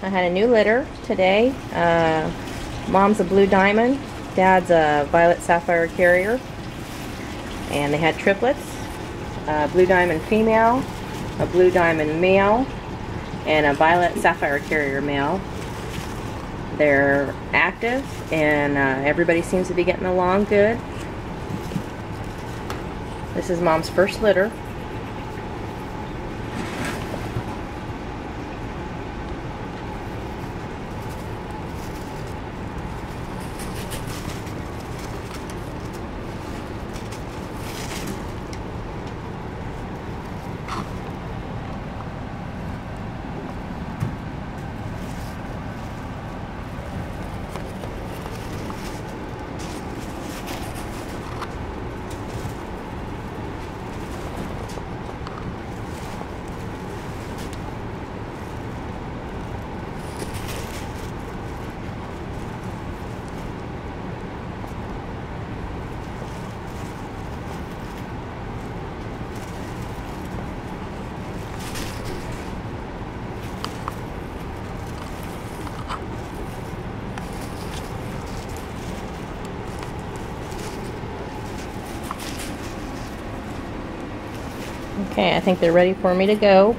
I had a new litter today. Mom's a blue diamond, Dad's a violet sapphire carrier, and they had triplets. A blue diamond female, a blue diamond male, and a violet sapphire carrier male. They're active, and everybody seems to be getting along good. This is Mom's first litter. Okay, I think they're ready for me to go.